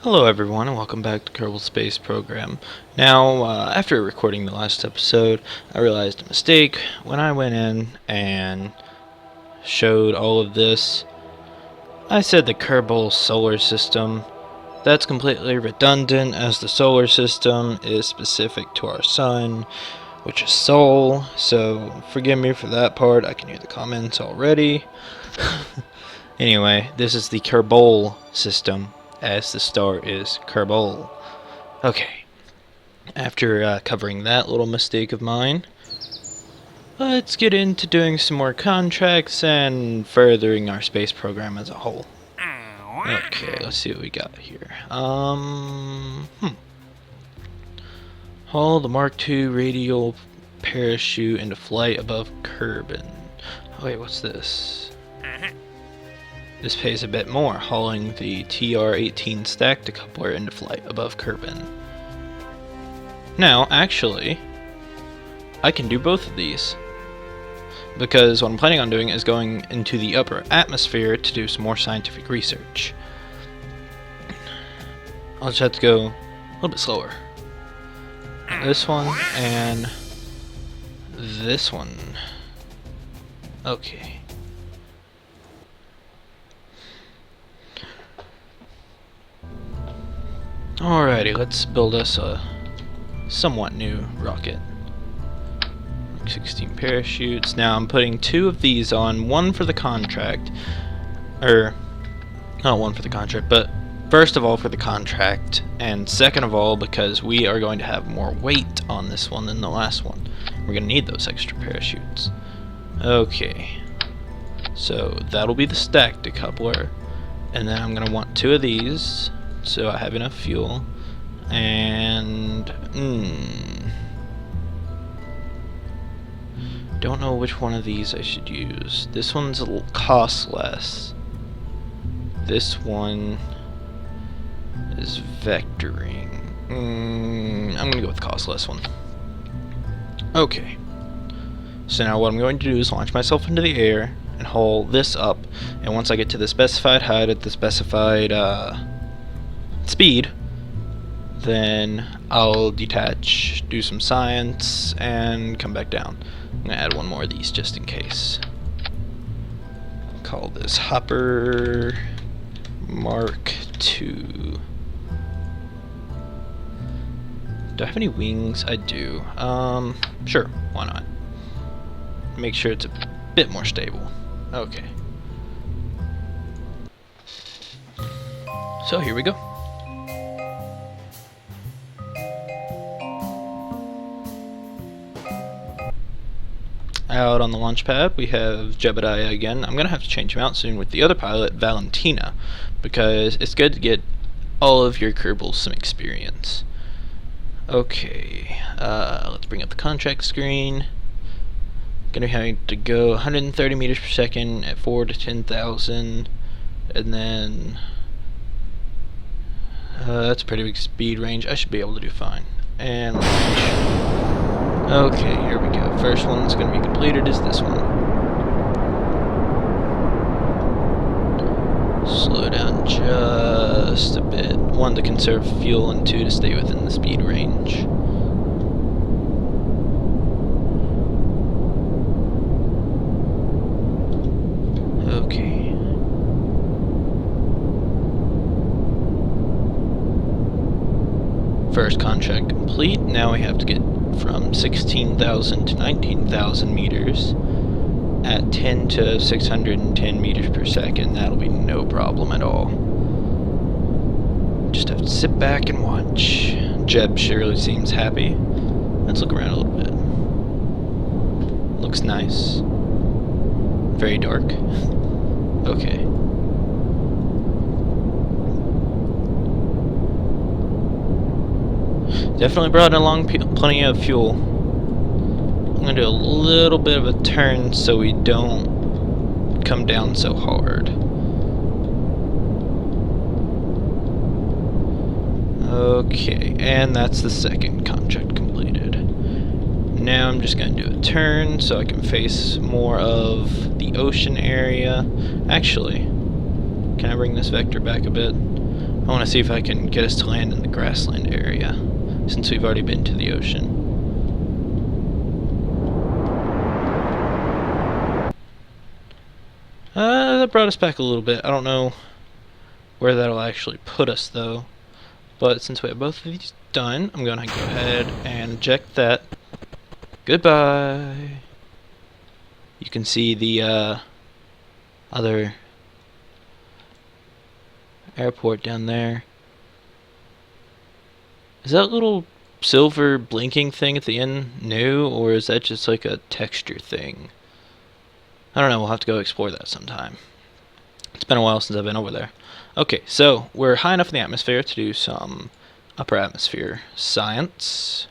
Hello everyone and welcome back to Kerbal Space Program. Now, after recording the last episode, I realized a mistake when I went in and showed all of this. I said the Kerbal solar system. That's completely redundant as the solar system is specific to our sun, which is Sol, so forgive me for that part. I can hear the comments already. Anyway, this is the Kerbal system, as the star is Kerbal. Okay, after covering that little mistake of mine, let's get into doing some more contracts and furthering our space program as a whole. Okay, let's see what we got here. Haul the Mark II radial parachute into flight above Kerbin. Oh wait, what's this? This pays a bit more, hauling the TR-18 stack decoupler into flight above Kerbin. Now, actually, I can do both of these, because what I'm planning on doing is going into the upper atmosphere to do some more scientific research. I'll just have to go a little bit slower. This one and this one. Okay. Alrighty, let's build us a somewhat new rocket. 16 parachutes. Now I'm putting 2 of these on, one for the contract, or not one for the contract, but first of all for the contract, and second of all because we are going to have more weight on this one than the last one. We're going to need those extra parachutes. Okay, so that'll be the stack decoupler, and then I'm going to want 2 of these so I have enough fuel, and don't know which one of these I should use. This one's costs less. This one is vectoring. I'm gonna go with the cost less one. Okay. So now what I'm going to do is launch myself into the air and haul this up, and once I get to the specified height at the specified speed, then I'll detach, do some science, and come back down. I'm gonna add one more of these just in case. Call this Hopper Mark II. Do I have any wings? I do. Sure, why not? Make sure it's a bit more stable. Okay. So here we go. Out on the launch pad we have Jebediah again. I'm gonna have to change him out soon with the other pilot, Valentina, because it's good to get all of your Kerbals some experience. Okay, let's bring up the contract screen. Gonna have to go 130 meters per second at 4 to 10,000, and then that's a pretty big speed range. I should be able to do fine. And launch. Okay, here we go. First one that's going to be completed is this one. Slow down just a bit. 1 to conserve fuel and 2 to stay within the speed range. Okay. First contract complete. Now we have to get from 16,000 to 19,000 meters at 10 to 610 meters per second. That'll be no problem at all. Just have to sit back and watch. Jeb surely seems happy. Let's look around a little bit. Looks nice. Very dark. Okay. Definitely brought along plenty of fuel. I'm going to do a little bit of a turn so we don't come down so hard. Okay, and that's the second contract completed. Now I'm just going to do a turn so I can face more of the ocean area. Actually, can I bring this vector back a bit? I want to see if I can get us to land in the grassland area, since we've already been to the ocean. That brought us back a little bit. I don't know where that'll actually put us, though. But since we have both of these done, I'm going to go ahead and eject that. Goodbye. You can see the other airport down there. Is that little silver blinking thing at the end new, or is that just like a texture thing? I don't know, we'll have to go explore that sometime. It's been a while since I've been over there. Okay, so we're high enough in the atmosphere to do some upper atmosphere science.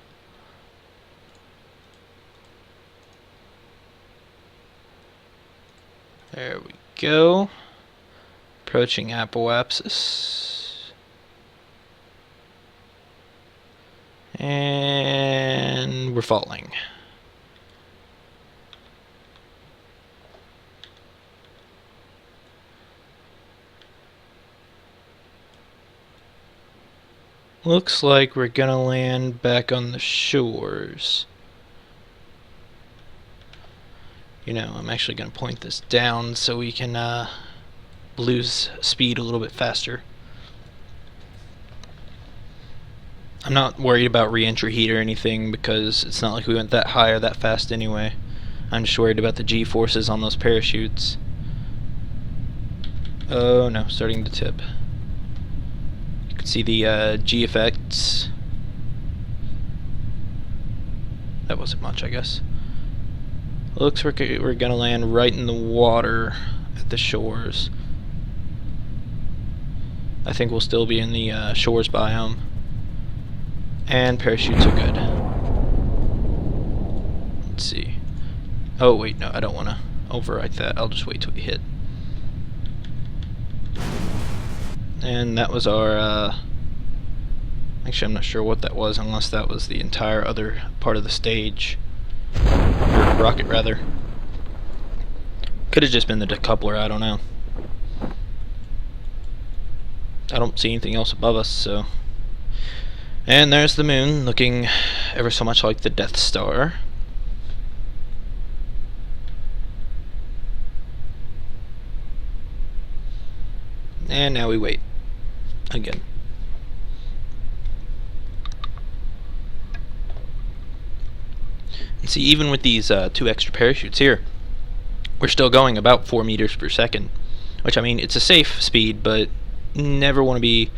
There we go. Approaching apoapsis. And we're falling. Looks like we're gonna land back on the shores. You know, I'm actually gonna point this down so we can lose speed a little bit faster. I'm not worried about re-entry heat or anything because it's not like we went that high or that fast anyway. I'm just worried about the G-forces on those parachutes. Oh no, starting to tip. You can see the G effects. That wasn't much, I guess. Looks like we're gonna land right in the water at the shores. I think we'll still be in the shores biome. And parachutes are good. Let's see. Oh wait, no, I don't want to overwrite that. I'll just wait till we hit. And that was our, actually I'm not sure what that was, unless that was the entire other part of the stage. Or rocket, rather. Could have just been the decoupler, I don't know. I don't see anything else above us, so... And there's the moon, looking ever so much like the Death Star. And now we wait. Again. And see, even with these 2 extra parachutes here, we're still going about 4 meters per second. Which, I mean, it's a safe speed, but never want to be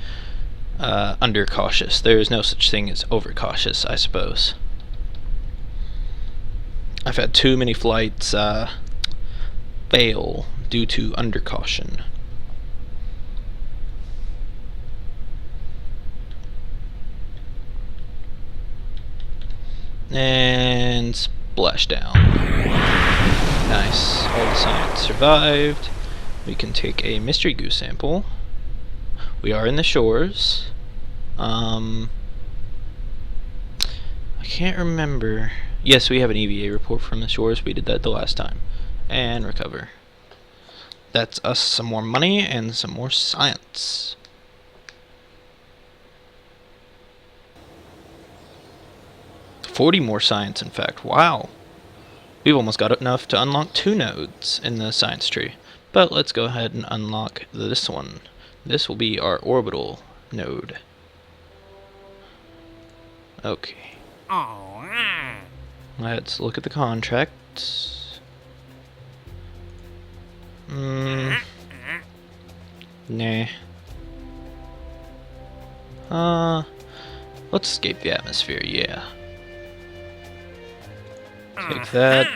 under-cautious. There is no such thing as over-cautious, I suppose. I've had too many flights fail due to under-caution. And splashdown. Nice. All the science survived. We can take a mystery goo sample. We are in the shores. I can't remember. Yes, we have an EVA report from the shores. We did that the last time. And recover. That's us some more money and some more science. $40 more science, in fact. Wow. We've almost got enough to unlock 2 nodes in the science tree. But let's go ahead and unlock this one. This will be our orbital node. Okay. Let's look at the contracts. Nah. Let's escape the atmosphere, yeah. Take that.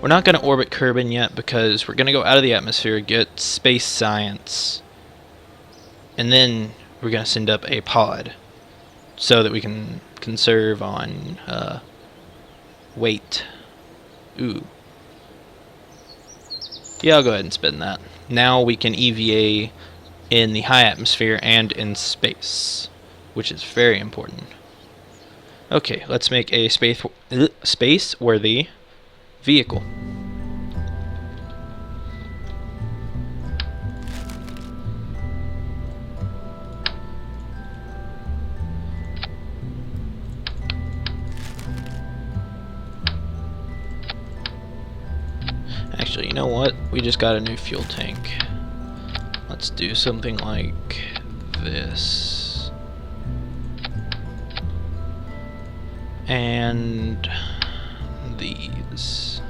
We're not going to orbit Kerbin yet because we're going to go out of the atmosphere, get space science, and then we're going to send up a pod so that we can conserve on weight. Ooh. Yeah, I'll go ahead and spend that. Now we can EVA in the high atmosphere and in space, which is very important. Okay, let's make a space-worthy vehicle. you know what? We just got a new fuel tank. Let's do something like this. And these.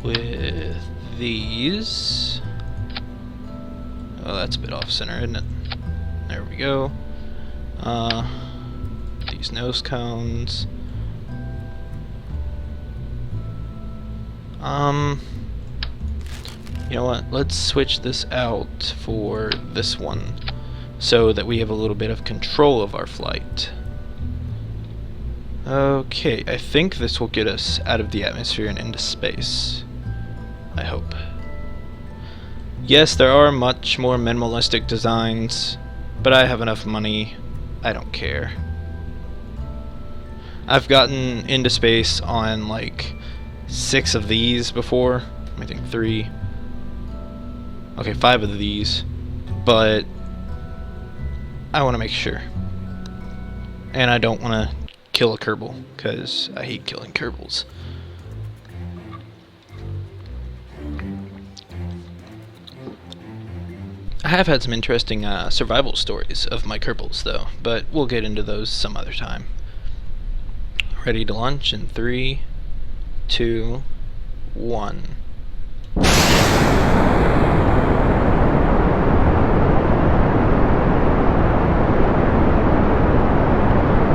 With these. Oh, that's a bit off center, isn't it? There we go. These nose cones. You know what? Let's switch this out for this one so that we have a little bit of control of our flight. Okay, I think this will get us out of the atmosphere and into space. I hope. Yes, there are much more minimalistic designs, but I have enough money. I don't care. I've gotten into space on like 6 of these before. I think 3. Okay, 5 of these. But I want to make sure. And I don't want to kill a Kerbal, because I hate killing Kerbals. I have had some interesting survival stories of my Kerbals, though, but we'll get into those some other time. Ready to launch in 3, 2, 1.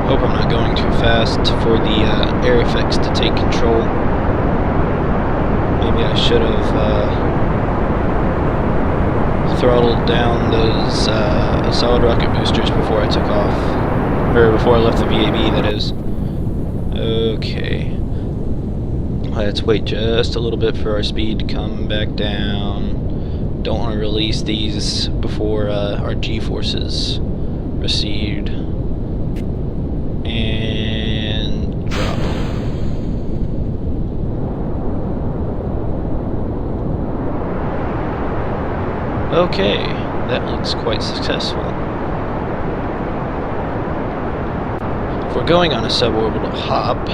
Hope I'm not going too fast for the air effects to take control. Maybe I should have throttled down those solid rocket boosters before I took off. Or before I left the VAB, that is. Okay. Let's wait just a little bit for our speed to come back down. Don't want to release these before our G-forces recede. And drop. Okay, that looks quite successful. If we're going on a suborbital hop,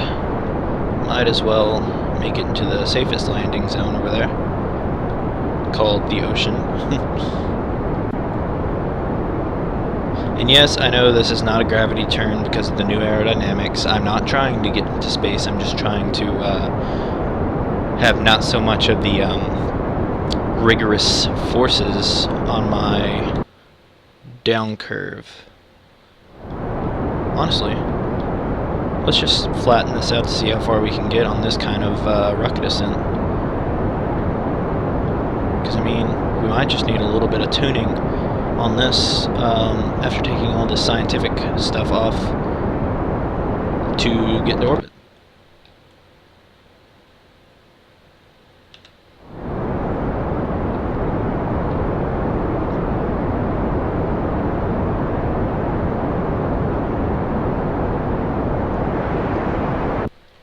might as well make it into the safest landing zone over there, called the ocean. And yes, I know this is not a gravity turn because of the new aerodynamics. I'm not trying to get into space, I'm just trying to have not so much of the rigorous forces on my down curve. Honestly, let's just flatten this out to see how far we can get on this kind of rocket descent. Because, I mean, we might just need a little bit of tuning on this after taking all this scientific stuff off to get into orbit.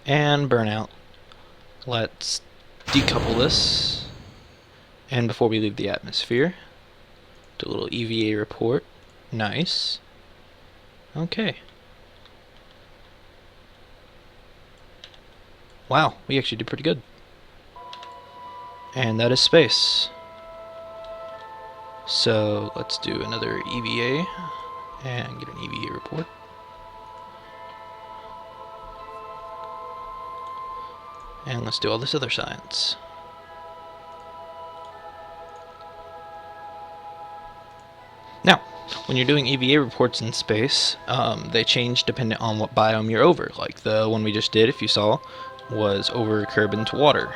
And burnout. Let's decouple this. And before we leave the atmosphere, do a little EVA report. Nice. Okay. Wow, we actually did pretty good. And that is space. So let's do another EVA and get an EVA report. And let's do all this other science. Now, when you're doing EVA reports in space, they change depending on what biome you're over. Like the one we just did, if you saw, was over curb into water.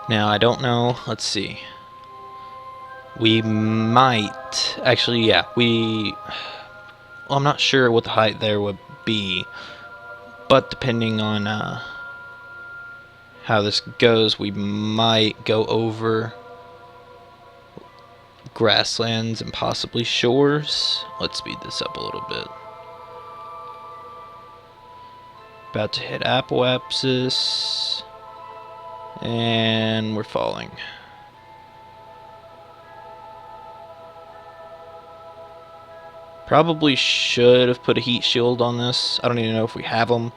Now, I don't know, let's see. We might, actually, yeah, well, I'm not sure what the height there would be, but depending on how this goes, we might go over grasslands and possibly shores. Let's speed this up a little bit. About to hit apoapsis, and we're falling. Probably should have put a heat shield on this. I don't even know if we have them.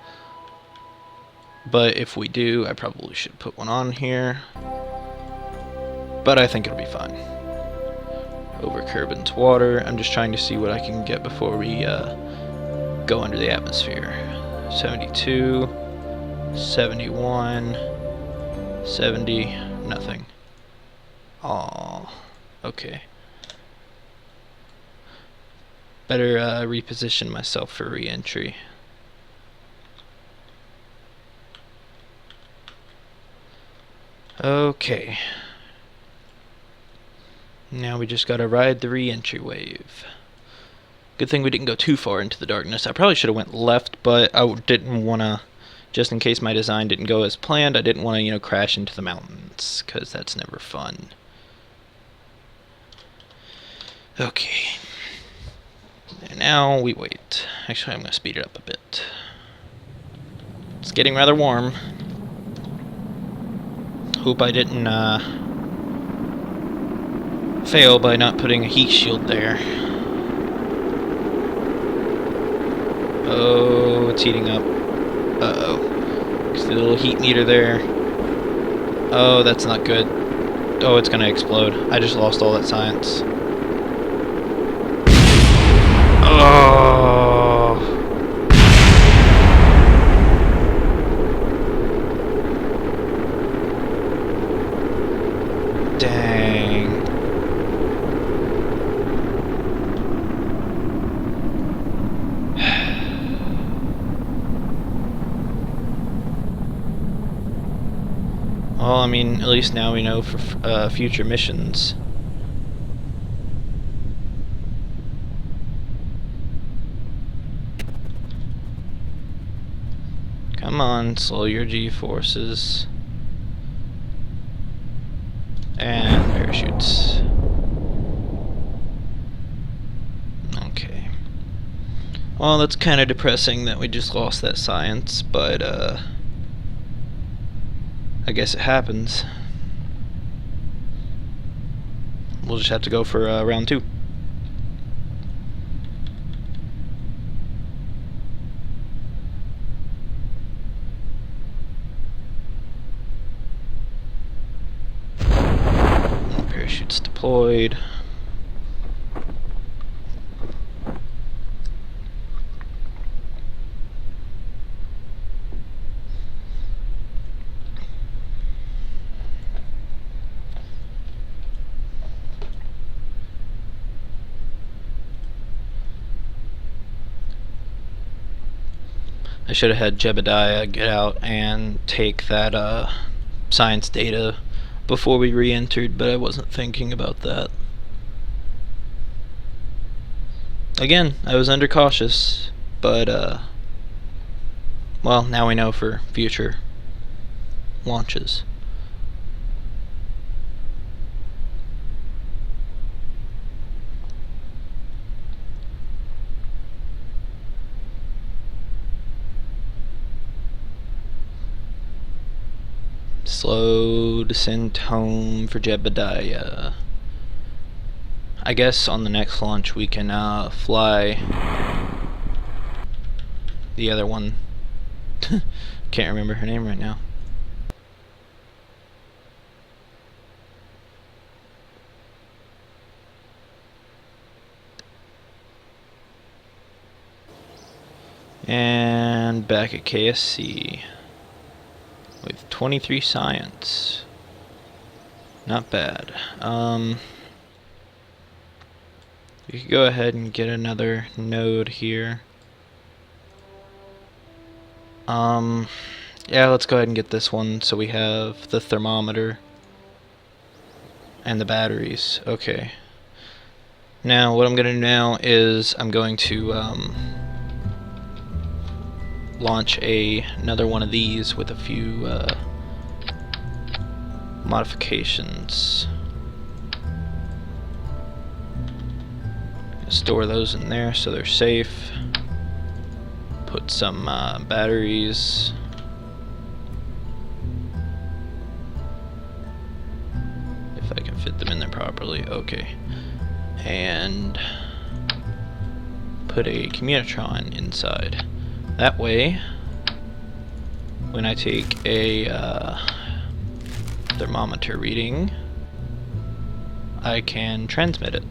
But if we do, I probably should put one on here. But I think it'll be fine. Over curb into water. I'm just trying to see what I can get before we go under the atmosphere. 72, 71, 70, nothing. Aww, okay. Better reposition myself for re-entry. Okay. Now we just gotta ride the re-entry wave. Good thing we didn't go too far into the darkness. I probably should have went left, but I didn't want to, just in case my design didn't go as planned, I didn't want to, crash into the mountains, because that's never fun. Okay. And now we wait. Actually, I'm going to speed it up a bit. It's getting rather warm. Hope I didn't fail by not putting a heat shield there. Oh, it's heating up. Uh-oh. There's a little heat meter there. Oh, that's not good. Oh, it's gonna explode. I just lost all that science. Oh. Dang. Well, I mean, at least now we know for future missions. Come on, slow your G-forces. And parachutes. Okay. Well, that's kind of depressing that we just lost that science, but I guess it happens. We'll just have to go for round 2. Parachutes deployed. I should have had Jebediah get out and take that science data before we re-entered, but I wasn't thinking about that. Again, I was undercautious, but well, now we know for future launches. Slow descent home for Jebediah. I guess on the next launch we can fly the other one. Can't remember her name right now. And back at KSC with 23 science. Not bad. We could go ahead and get another node here. Yeah, let's go ahead and get this one so we have the thermometer and the batteries. Okay. Now, what I'm going to do now is I'm going to launch another one of these with a few modifications. Store those in there so they're safe. Put some batteries. If I can fit them in there properly. Okay. And put a communitron inside. That way, when I take a thermometer reading, I can transmit it.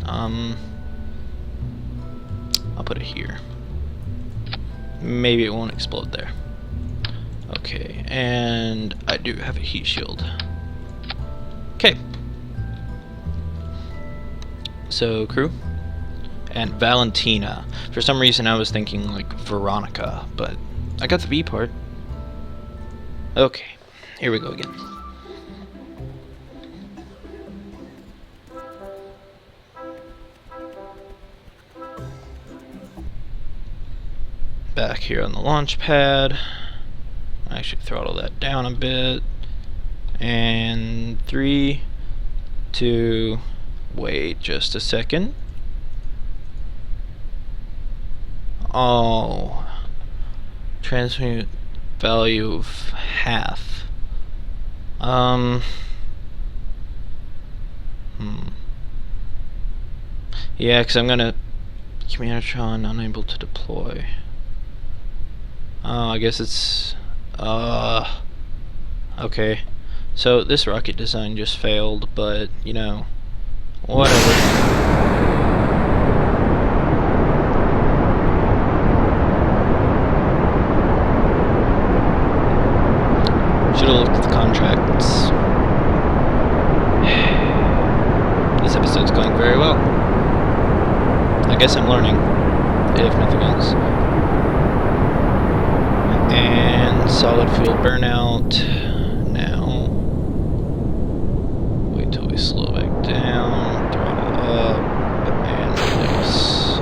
I'll put it here. Maybe it won't explode there. Okay, and I do have a heat shield. Okay. So, crew. And Valentina. For some reason I was thinking like Veronica, but I got the V part. Okay, here we go again. Back here on the launch pad. I should throttle that down a bit. And 3, 2, wait just a second. Oh, transmute value of half. Yeah, because I'm gonna communitron unable to deploy. Oh, I guess it's okay. So this rocket design just failed, but you know, whatever. Should've looked at the contracts. This episode's going very well. I guess I'm learning, if nothing else. And solid fuel burnout. Now, wait till we slow back down, throttle up, and release.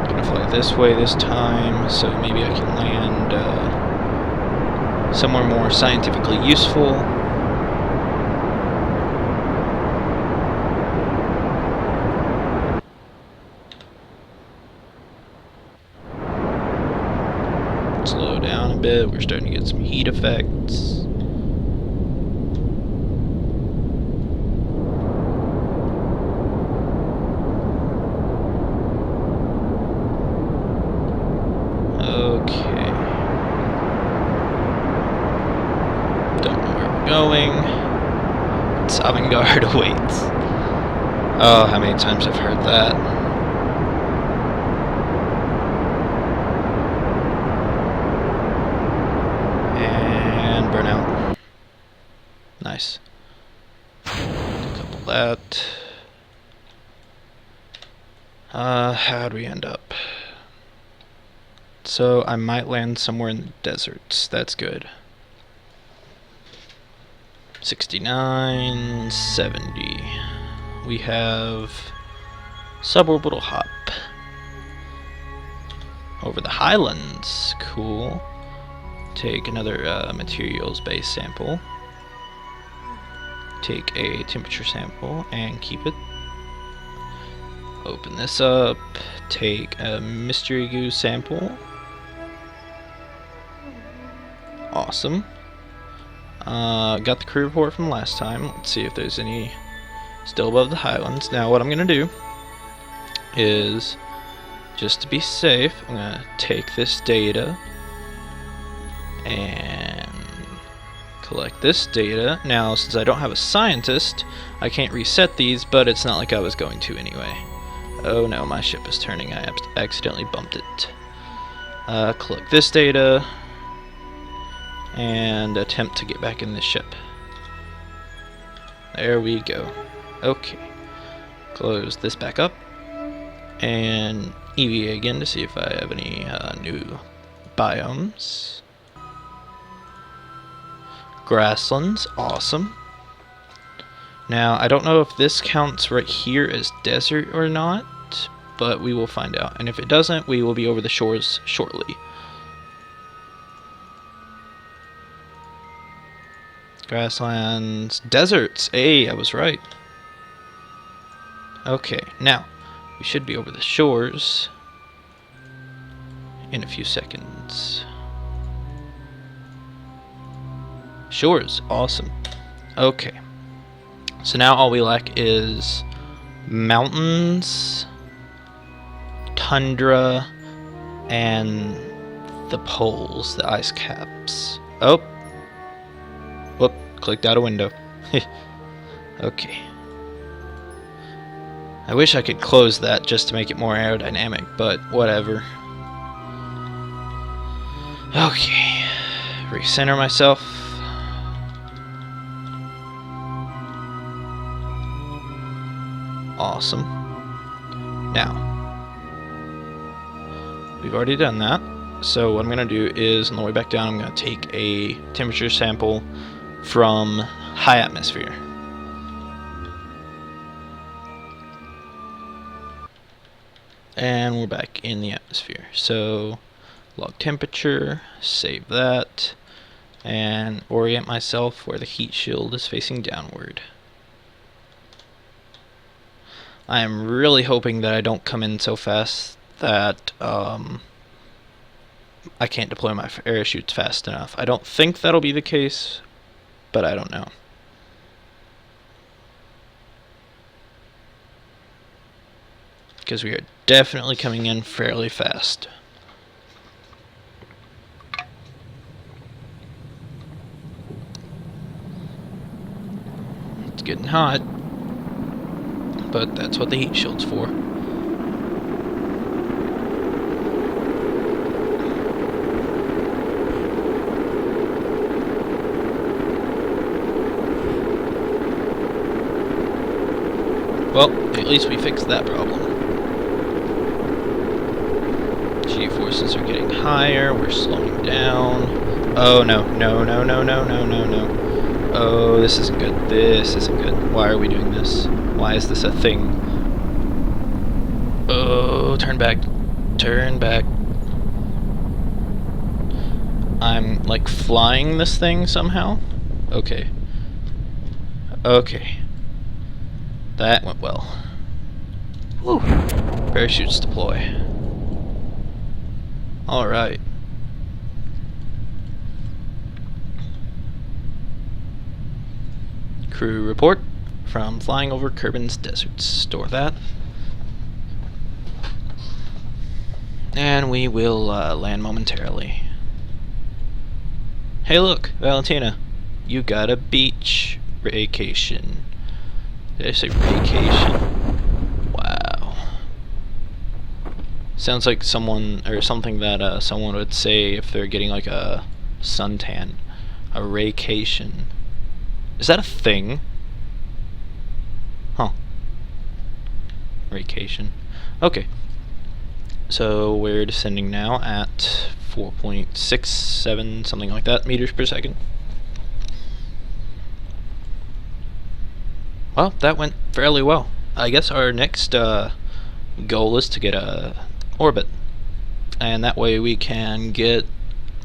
Gonna fly this way this time, so maybe I can land somewhere more scientifically useful. Slow down a bit, we're starting to get some heat effects. Okay. Don't know where we're going. It's avant-garde awaits. Oh, how many times I've heard that. Burnout. Nice. Decouple that. How'd we end up? So I might land somewhere in the deserts. That's good. 69, 70. We have suborbital hop. Over the highlands. Cool. Take another materials base sample, take a temperature sample and keep it. Open this up, take a mystery goo sample. Awesome. Got the crew report from last time. Let's see if there's any still above the highlands. Now what I'm gonna do is, just to be safe, I'm gonna take this data and collect this data. Now, since I don't have a scientist, I can't reset these, but it's not like I was going to anyway. Oh no, my ship is turning. I accidentally bumped it. Collect this data and attempt to get back in this ship. There we go. Okay. Close this back up and EVA again to see if I have any new biomes. Grasslands, awesome. Now, I don't know if this counts right here as desert or not, but we will find out. And if it doesn't, we will be over the shores shortly. Grasslands, deserts. Hey, I was right. Okay, now, we should be over the shores in a few seconds. Shores, awesome. Okay. So now all we lack is mountains, tundra, and the poles, the ice caps. Oh. Whoop, clicked out a window. Okay. I wish I could close that just to make it more aerodynamic, but whatever. Okay. Recenter myself. Awesome. Now, we've already done that. So what I'm going to do is, on the way back down, I'm going to take a temperature sample from high atmosphere. And we're back in the atmosphere. So, log temperature, save that, and orient myself where the heat shield is facing downward. I am really hoping that I don't come in so fast that I can't deploy my parachutes fast enough. I don't think that'll be the case, but I don't know. Because we are definitely coming in fairly fast. It's getting hot, but that's what the heat shield's for. Well, at least we fixed that problem. G-forces are getting higher, we're slowing down. Oh no, no, no, no, no, no, no, no. Oh, this isn't good, this isn't good. Why are we doing this? Why is this a thing? Oh, turn back, turn back. I'm like flying this thing somehow? Okay. Okay. That went well. Woo. Parachutes deploy. Alright. Crew report from flying over Kerbin's deserts. Store that. And we will land momentarily. Hey look, Valentina. You got a beach vacation. Did I say vacation? Wow. Sounds like someone, or something that someone would say if they're getting like a suntan. A raycation. Is that a thing? Huh. Raycation. Okay. So we're descending now at 4.67, something like that, meters per second. Well, that went fairly well. I guess our next goal is to get a orbit, and that way we can get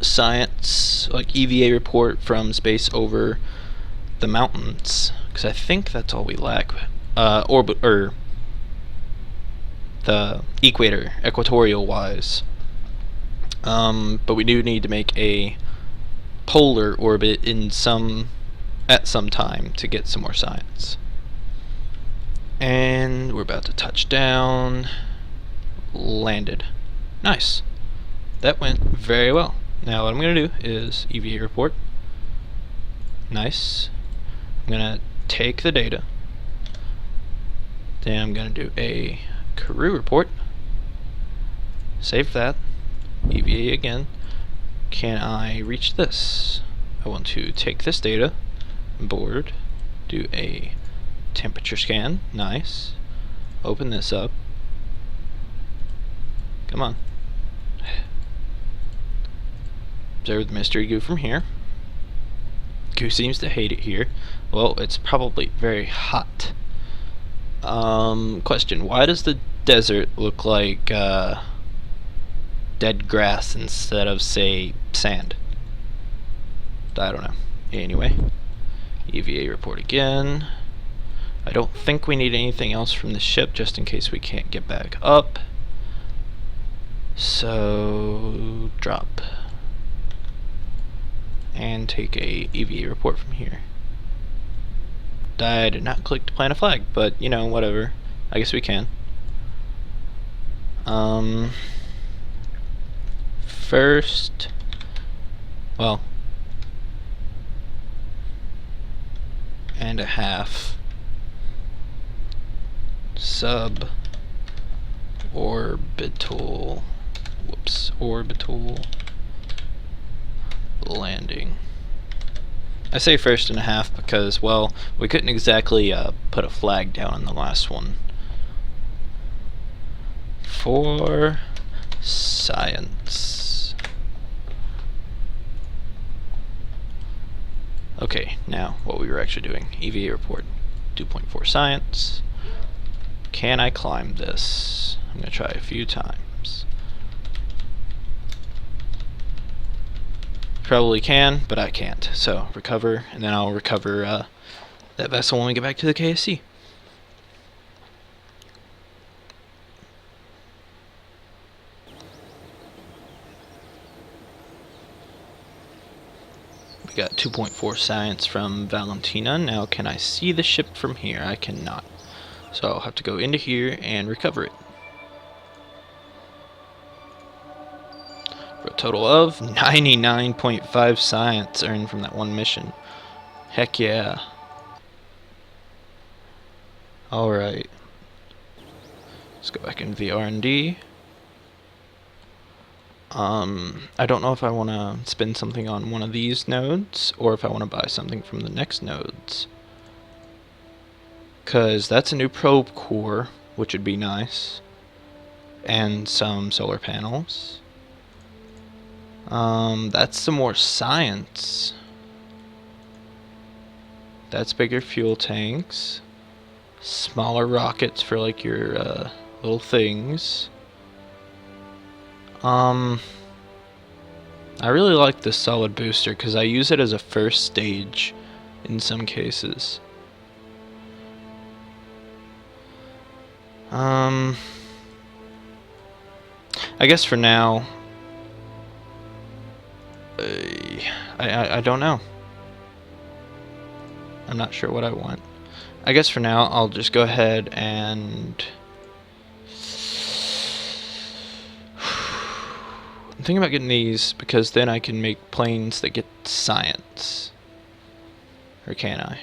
science, like EVA report from space over the mountains, because I think that's all we lack. Orbit, or the equator, equatorial wise. But we do need to make a polar orbit at some time to get some more science. And we're about to touch down. Landed. Nice. That went very well. Now what I'm going to do is EVA report. Nice. I'm going to take the data. Then I'm going to do a crew report. Save that. EVA again. Can I reach this? I want to take this data, board, do a temperature scan. Nice. Open this up. Come on. Observe the mystery goo from here. Goo seems to hate it here. Well, it's probably very hot. Question. Why does the desert look like dead grass instead of, say, sand? I don't know. Anyway. EVA report again. I don't think we need anything else from the ship, just in case we can't get back up. So, drop. and take a EVA report from here. I did not click to plant a flag, but you know, whatever. I guess we can. First, well, and a half suborbital, orbital landing. I say first and a half because, well, we couldn't exactly put a flag down on the last one. For science. Okay, now what we were actually doing. EVA report 2.4 science. Can I climb this? I'm going to try a few times. Probably can, but I can't. So recover, and then I'll recover that vessel when we get back to the KSC. We got 2.4 science from Valentina. Now can I see the ship from here? I cannot. So I'll have to go into here and recover it. For a total of 99.5 science earned from that one mission. Heck yeah. Alright. Let's go back into the R&D. I don't know if I want to spend something on one of these nodes, or if I want to buy something from the next nodes. Because that's a new probe core, which would be nice. And some solar panels. That's some more science. That's bigger fuel tanks. Smaller rockets for like your little things. I really like this solid booster because I use it as a first stage in some cases. I guess for now, I don't know. I'm not sure what I want. I guess for now, I'll just go ahead and I'm thinking about getting these because then I can make planes that get science. Or can I?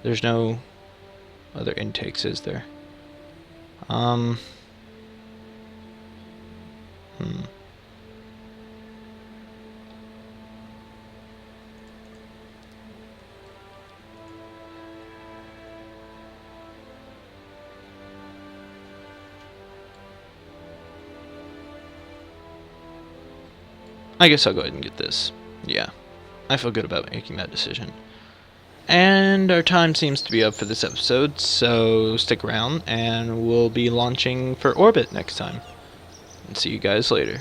There's no other intakes, is there? I guess I'll go ahead and get this. Yeah, I feel good about making that decision. And our time seems to be up for this episode, so stick around and we'll be launching for orbit next time. And see you guys later.